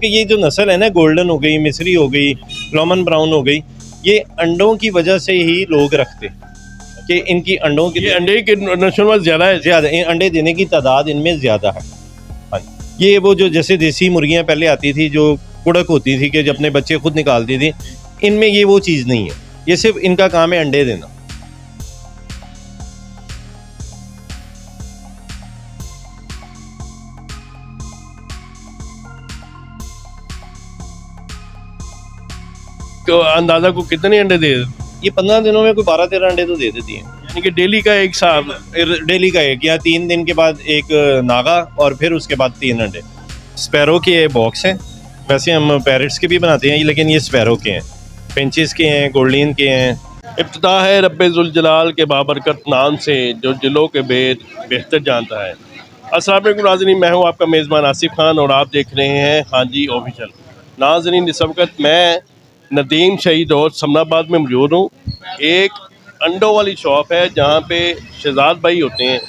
क्योंकि ये जो नस्ल है ना, गोल्डन हो गई, मिस्री हो गई, लॉमन ब्राउन हो गई, ये अंडों की वजह से ही लोग रखते कि इनकी अंडों की ये अंडे के नस्ल ज़्यादा है। ज़्यादा अंडे देने की तादाद इनमें ज़्यादा है। हाँ जी, ये वो जो जैसे देसी मुर्गियाँ पहले आती थी जो कुड़क होती थी कि जब अपने बच्चे खुद निकालती थी, इनमें ये वो चीज़ नहीं है। ये सिर्फ इनका काम है अंडे देना। तो अंदाजा को कितने अंडे दे देते? ये 15 दिनों में कोई 12-13 अंडे तो दे देती है। यानी कि डेली का एक साहब। डेली का एक या 3 दिन के बाद एक नागा और फिर उसके बाद 3 अंडे। स्पैरो के बॉक्स हैं, वैसे हम पैरट्स के भी बनाते हैं लेकिन ये स्पैरो के हैं, फिंचेस के हैं, गोल्डीन के हैं। इब्तिदा है रब्बे जुल जलाल के बाबरकत नाम से जो दिलों के भेद बेहतर जानता है। अस्सलाम वालेकुम नाज़रीन, मैं हूँ आपका मेज़बान आसिफ खान और आप देख रहे हैं हाँ जी ऑफिशियल। नाज़रीन, इस वक्त मैं नदीम शहीद और समनाबाद में मौजूद हूँ। एक अंडों वाली शॉप है जहाँ पे शहजाद भाई होते हैं।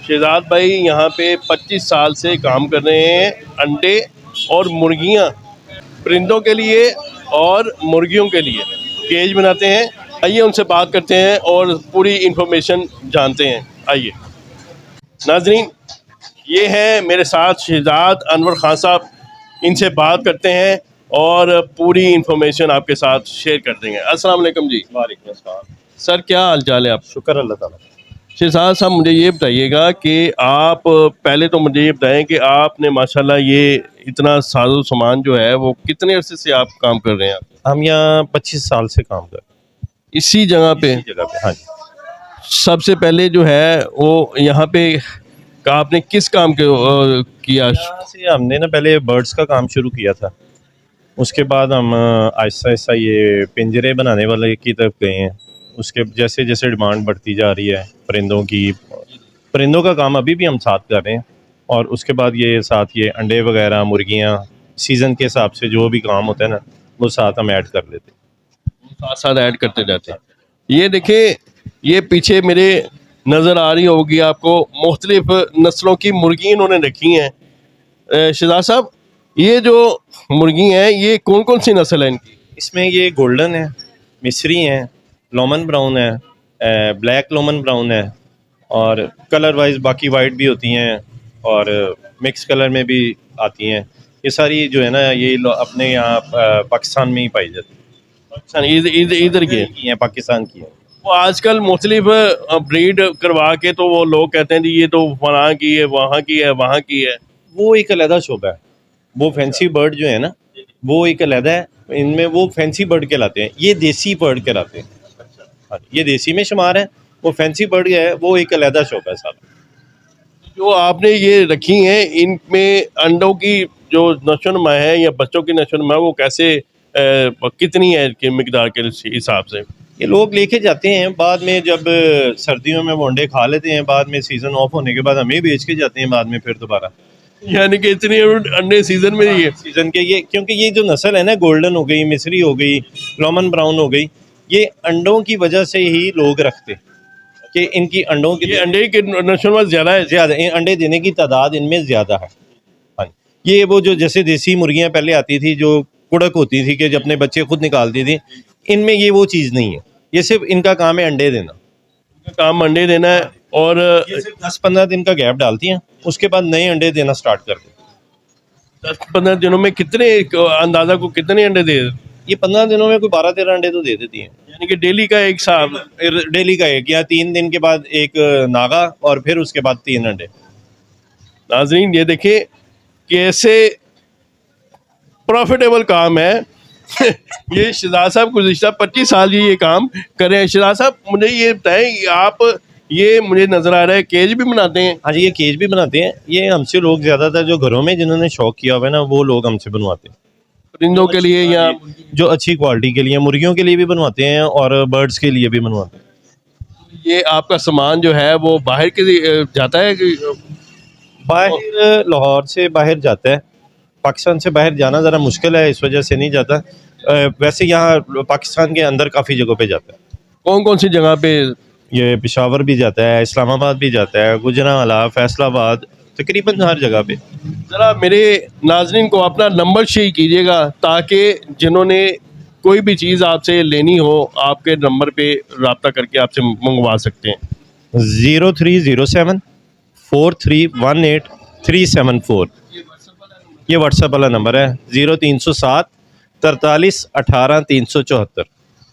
शहजाद भाई यहाँ पे 25 साल से काम कर रहे हैं। अंडे और मुर्गियाँ, परिंदों के लिए और मुर्गियों के लिए केज बनाते हैं। आइए उनसे बात करते हैं और पूरी इंफॉर्मेशन जानते हैं। आइए नाज़रीन, ये हैं मेरे साथ शहजाद अनवर खान साहब, इनसे बात करते हैं और पूरी इंफॉर्मेशन आपके साथ शेयर कर देंगे। अस्सलाम वालेकुम जी। वालेकुम अस्सलाम। सर, क्या हाल चाल है आप? शुक्र अल्लाह ताला। शहजाद साहब, मुझे ये बताइएगा कि आप पहले तो मुझे ये बताएं कि आपने माशाल्लाह ये इतना साजो सामान जो है वो कितने अरसे से आप काम कर रहे हैं? हम यहाँ 25 साल से काम कर रहे इसी जगह पे? हैं, इसी जगह पे। हाँ जी। सबसे पहले जो है वो यहाँ पे का आपने किस काम के किया? यहाँ से हमने ना पहले बर्ड्स का काम शुरू किया था, उसके बाद हम आहिस्ता आहिस्ता ये पिंजरे बनाने वाले की तरफ गए हैं। उसके जैसे जैसे डिमांड बढ़ती जा रही है परिंदों की, परिंदों का काम अभी भी हम साथ कर रहे हैं, और उसके बाद ये साथ ये अंडे वगैरह, मुर्गियाँ, सीज़न के हिसाब से जो भी काम होता है ना वो साथ हम ऐड कर लेते हैं। साथ साथ ऐड करते जाते हैं। ये देखें, ये पीछे मेरे नज़र आ रही होगी आपको मुख्तलिफ नस्लों की मुर्गी इन्होंने रखी हैं। शहजाद साहब, ये जो मुर्गी हैं ये कौन कौन सी नस्ल है इनकी? इसमें ये गोल्डन है, मिस्री हैं, लॉमन ब्राउन है, ब्लैक लॉमन ब्राउन है, और कलर वाइज बाकी वाइट भी होती हैं और मिक्स कलर में भी आती हैं। ये सारी जो है ना ये अपने यहाँ पाकिस्तान में ही पाई जाती पाकिस्तान इधर के हैं, पाकिस्तान की है। वो आजकल मुख्तलिफ ब्रीड करवा के तो वो लोग कहते हैं जी ये तो फलां की है, वहाँ की है, वहाँ की है। वो एक अलहदा शोबा है। वो फैंसी बर्ड जो है ना वो एक अलहदा है, इनमें वो फैंसी बर्ड कहलाते हैं, ये देसी बर्ड कहलाते हैं। हाँ, ये देसी में शुमार है, वो फैंसी बर्ड है, वो एक अलहदा शोबा है साहब। जो आपने ये रखी हैं इनमें अंडों की जो नशोनुमा है या बच्चों की नशोनुमा वो कैसे कितनी है कि मिकदार के हिसाब से? ये लोग लेके जाते हैं, बाद में जब सर्दियों में वो अंडे खा लेते हैं, बाद में सीज़न ऑफ होने के बाद हमें बेच के जाते हैं बाद में फिर दोबारा। यानी कि इतने अंडे सीजन में ही है? सीज़न के ये, क्योंकि ये जो नस्ल है ना, गोल्डन हो गई, मिस्री हो गई, लॉमन ब्राउन हो गई, ये अंडों की वजह से ही लोग रखते कि इनकी अंडों की ये अंडे के नशोनुमा ज़्यादा है। ज़्यादा अंडे देने की तादाद इनमें ज़्यादा है। हाँ, ये वो जो जैसे देसी मुर्गियाँ पहले आती थी जो कुड़क होती थी कि जब अपने बच्चे खुद निकालती थी, इनमें ये वो चीज़ नहीं है। ये सिर्फ इनका काम है अंडे देना। काम अंडे देना है और ये सिर्फ 10-15 दिन का गैप डालती हैं, उसके बाद नए अंडे देना स्टार्ट कर देते। 10-15 दिनों में कितने अंदाजा को कितने अंडे दे? ये 15 दिनों में कोई 12-13 अंडे तो दे देती हैं। यानी कि डेली का एक साहब? डेली का एक या 3 दिन के बाद एक नागा और फिर उसके बाद 3 अंडे। नाज़रीन, ये देखिए कैसे प्रॉफिटेबल काम है। ये शहजाद साहब गुज़िश्ता 25 साल ये काम कर रहे हैं। शहजाद साहब, मुझे ये बताएं, आप ये मुझे नज़र आ रहा है केज भी बनाते हैं? हाँ जी, ये केज भी बनाते हैं। ये हमसे लोग ज़्यादातर जो घरों में जिन्होंने शौक किया हुआ है ना वो लोग हमसे बनवाते हैं, परिंदों के लिए या जो अच्छी क्वालिटी के लिए, मुर्गियों के लिए भी बनवाते हैं और बर्ड्स के लिए भी बनवाते हैं। ये आपका सामान जो है वो बाहर के लिए जाता है कि बाहर लाहौर से बाहर जाता है, पाकिस्तान से बाहर जाना ज़रा मुश्किल है, इस वजह से नहीं जाता। वैसे यहाँ पाकिस्तान के अंदर काफ़ी जगहों पे जाता है। कौन कौन सी जगह पे? ये पेशावर भी जाता है, इस्लामाबाद भी जाता है, गुजरांवाला, फैसलाबाद, तकरीबन हर जगह पे। ज़रा मेरे नाज़रीन को अपना नंबर शेयर कीजिएगा ताकि जिन्होंने कोई भी चीज़ आपसे लेनी हो आपके नंबर पे रब्ता करके आपसे मंगवा सकते हैं। 03074318 ये व्हाट्सएप वाला नंबर है। 0307 43 18 374।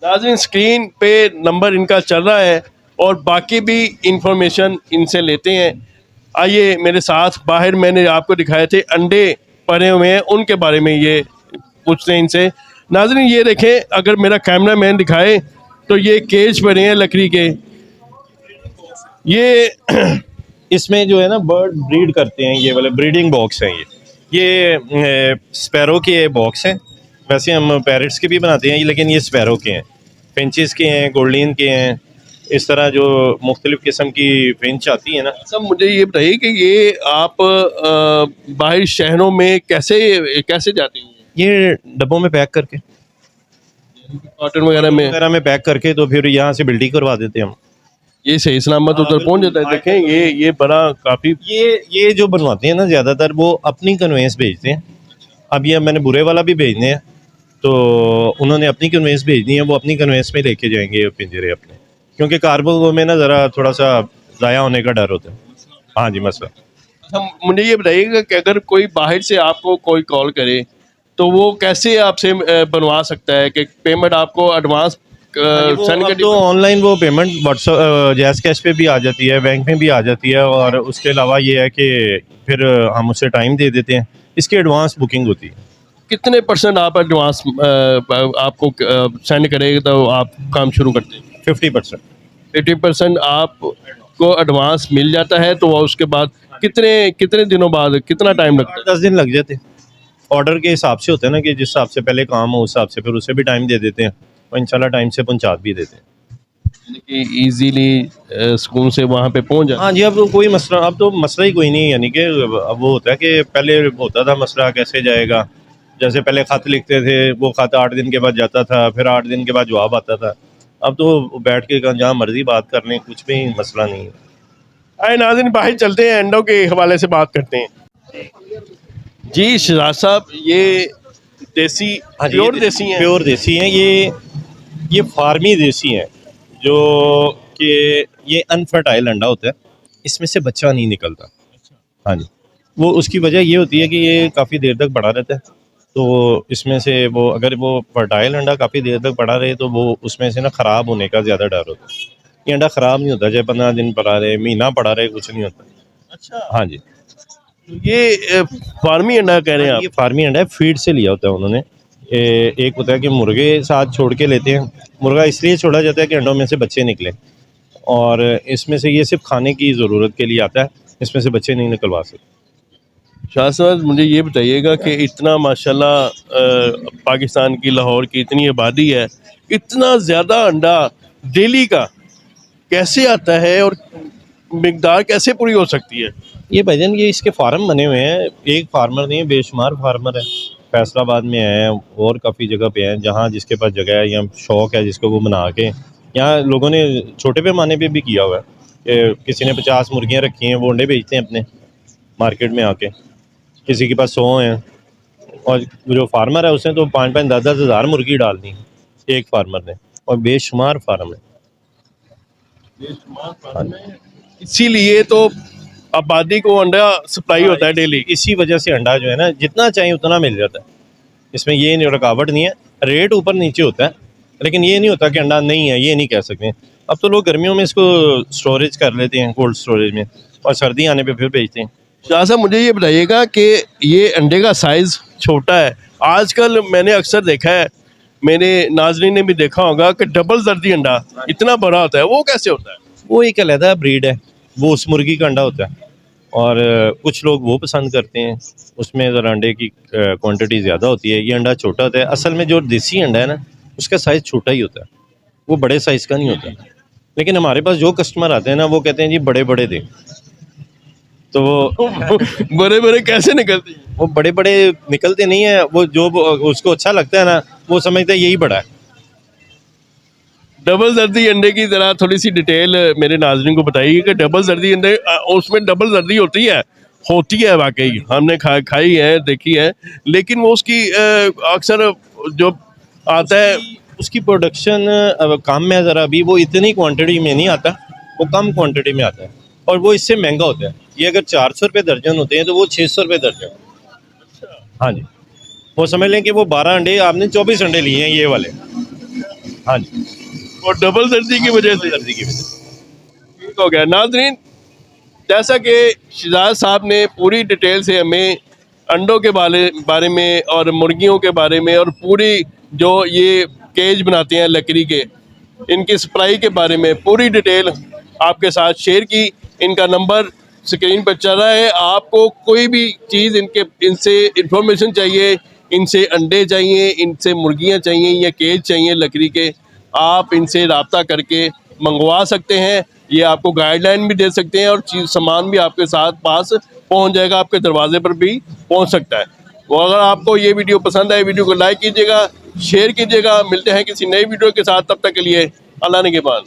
नाज़रीन स्क्रीन पे नंबर इनका चल रहा है और बाकी भी इंफॉर्मेशन इनसे लेते हैं। आइए मेरे साथ, बाहर मैंने आपको दिखाए थे अंडे पड़े हुए हैं, उनके बारे में ये पूछते हैं इनसे। नाज़रीन ये देखें, अगर मेरा कैमरा मैन दिखाए तो ये केज पड़े हैं लकड़ी के। ये इसमें जो है ना बर्ड ब्रीड करते हैं, ये वाले ब्रीडिंग बॉक्स हैं। ये स्पैरो के बॉक्स हैं। वैसे हम पैरट्स के भी बनाते हैं लेकिन ये स्पैरो के हैं, फिंचेस के हैं, गोल्डन के हैं। इस तरह जो मुख्तलिफ़ किस्म की फिंच आती है ना। सब मुझे ये बताइए कि ये आप बाहर शहरों में कैसे कैसे जाती हैं? ये डब्बों में पैक करके, कॉटन वगैरह में पैक करके तो फिर यहाँ से बिल्डिंग करवा देते हैं हम। ये सही सलामत उधर पहुंच जाता है। देखें ये बड़ा काफ़ी ये जो बनवाते हैं ना ज़्यादातर वो अपनी कन्वेंस भेजते हैं। अब ये मैंने बुरे वाला भी भेजने हैं तो उन्होंने अपनी कन्वेंस भेजनी है, वो अपनी कन्वेंस में लेके जाएंगे पिंजरे अपने, क्योंकि कार्गो में ना ज़रा थोड़ा सा ज़ाया होने का डर होता है। हाँ जी, मसला। अच्छा, मुझे ये बताइएगा कि अगर कोई बाहर से आपको कोई कॉल करे तो वो कैसे आपसे बनवा सकता है कि पेमेंट आपको एडवांस सेंड अब कर तो ऑनलाइन वो पेमेंट व्हाट्सएप जैज़ कैश पे भी आ जाती है, बैंक में भी आ जाती है। और उसके अलावा ये है कि फिर हम उसे टाइम दे देते हैं, इसकी एडवांस बुकिंग होती है। कितने % आप एडवांस आपको सेंड करेंगे तो आप काम शुरू करते हैं? 50%। 80% आपको एडवांस मिल जाता है तो उसके बाद कितने दिनों बाद कितना टाइम लगता है? 10 दिन लग जाते हैं। ऑर्डर के हिसाब से होता है ना कि जिस हिसाब से पहले काम हो उस हिसाब से फिर उसे भी टाइम दे देते हैं और इंशाल्लाह टाइम से पहुंचा भी देते हैं। यानी कि ईजीली सुकून से वहाँ पे पहुँच जाए। हाँ जी, अब तो कोई मसला, अब तो मसला ही कोई नहीं है। यानी कि अब वो होता है कि पहले होता था मसला कैसे जाएगा, जैसे पहले ख़त लिखते थे, वो ख़त 8 दिन के बाद जाता था, फिर 8 दिन के बाद जवाब आता था। अब तो बैठ के जहाँ मर्जी बात कर लें, कुछ भी मसला नहीं है। आए नाज़रीन, बाहर चलते हैं, अंडों के हवाले से बात करते हैं। जी शहजाद साहब, ये देसी हाँ जी, प्योर देसी हैं? प्योर देसी हैं। ये फार्मी देसी हैं जो कि ये अनफर्टाइल अंडा होता है, इसमें से बच्चा नहीं निकलता। हाँ जी, वो उसकी वजह ये होती है कि ये काफ़ी देर तक पड़ा रहता है, तो इसमें से वो अगर वो फर्टाइल अंडा काफ़ी देर तक पड़ा रहे तो वो उसमें से ना ख़राब होने का ज़्यादा डर होता है। ये अंडा ख़राब नहीं होता, चाहे 15 दिन पड़ा रहे, महीना पड़ा रहे, कुछ नहीं होता। अच्छा, हाँ जी, ये फार्मी अंडा कह रहे हैं ये आप? फार्मी अंडा है, फीड से लिया होता है उन्होंने। एक होता है कि मुर्गे साथ छोड़ के लेते हैं, मुर्गा इसलिए छोड़ा जाता है कि अंडों में से बच्चे निकले, और इसमें से ये सिर्फ खाने की ज़रूरत के लिए आता है, इसमें से बच्चे नहीं निकलवा सकते। शाह साहब, मुझे ये बताइएगा कि इतना माशाल्लाह पाकिस्तान की लाहौर की इतनी आबादी है, इतना ज़्यादा अंडा डेली का कैसे आता है और मिकदार कैसे पूरी हो सकती है? ये भाईजान ये इसके फार्म बने हुए हैं, एक फार्मर नहीं है, बेशुमार फार्मर है। फैसलाबाद में हैं और काफ़ी जगह पे हैं, जहाँ जिसके पास जगह है या शौक़ है जिसको वो बना के, यहाँ लोगों ने छोटे पैमाने पे भी किया हुआ है कि किसी ने 50 मुर्गियाँ रखी हैं, वो अंडे बेचते हैं अपने मार्केट में आके, किसी के पास 100 हैं, और जो फार्मर है उसने तो 5-5 10-10 हज़ार मुर्गी डाल दी एक फार्मर ने, और बेशुमार फार्म है। इसीलिए तो आबादी को अंडा सप्लाई होता है डेली। इसी वजह से अंडा जो है ना जितना चाहिए उतना मिल जाता है, इसमें ये नहीं, रुकावट नहीं है। रेट ऊपर नीचे होता है लेकिन ये नहीं होता कि अंडा नहीं है, ये नहीं कह सकते। अब तो लोग गर्मियों में इसको स्टोरेज कर लेते हैं कोल्ड स्टोरेज में, और सर्दी आने पे फिर बेचते हैं। शाह साहब, मुझे ये बताइएगा कि ये अंडे का साइज़ छोटा है, आजकल मैंने अक्सर देखा है, मेरे नाजरीन ने भी देखा होगा कि डबल जर्दी अंडा इतना बड़ा होता है, वो कैसे होता है? वो एक अलहदा ब्रीड है, वो उस मुर्गी का अंडा होता है, और कुछ लोग वो पसंद करते हैं, उसमें ज़रा अंडे की क्वांटिटी ज़्यादा होती है। ये अंडा छोटा होता है। असल में जो देसी अंडा है ना उसका साइज़ छोटा ही होता है, वो बड़े साइज़ का नहीं होता। लेकिन हमारे पास जो कस्टमर आते हैं ना वो कहते हैं जी बड़े बड़े दें, तो वो बड़े बड़े कैसे निकलते हैं? वो बड़े बड़े निकलते नहीं है, वो जो उसको अच्छा लगता है ना वो समझता है यही बड़ा है। डबल जर्दी अंडे की ज़रा थोड़ी सी डिटेल मेरे नाज़रीन को बताइए कि डबल जर्दी अंडे उसमें डबल जर्दी होती है होती है वाकई, हमने खाई है, देखी है, लेकिन वो उसकी अक्सर जो आता है उसकी प्रोडक्शन कम है ज़रा, अभी वो इतनी क्वांटिटी में नहीं आता, वो कम क्वांटिटी में आता है और वो इससे महंगा होता है। ये अगर 400 रुपये दर्जन होते हैं तो वो 600 रुपये दर्जन। हाँ जी, वो समझ लें कि वो 12 अंडे आपने 24 अंडे लिए हैं ये वाले। हाँ जी, और डबल सर्दी की वजह से सर्दी की वजह से। ठीक हो गया। नाजरीन, जैसा कि शहजाद साहब ने पूरी डिटेल से हमें अंडों के बारे में और मुर्गियों के बारे में और पूरी जो ये केज बनाते हैं लकड़ी के, इनकी सप्लाई के बारे में पूरी डिटेल आपके साथ शेयर की। इनका नंबर स्क्रीन पर चल रहा है। आपको कोई भी चीज़ इनसे इंफॉर्मेशन चाहिए, इनसे अंडे चाहिए, इनसे मुर्गियां चाहिए या केज चाहिए लकड़ी के, आप इनसे रब्ता करके मंगवा सकते हैं। ये आपको गाइडलाइन भी दे सकते हैं और चीज़ सामान भी आपके साथ पास पहुंच जाएगा, आपके दरवाजे पर भी पहुंच सकता है। तो अगर आपको ये वीडियो पसंद आए, वीडियो को लाइक कीजिएगा, शेयर कीजिएगा। मिलते हैं किसी नई वीडियो के साथ, तब तक के लिए अल्लाह ने के बाद।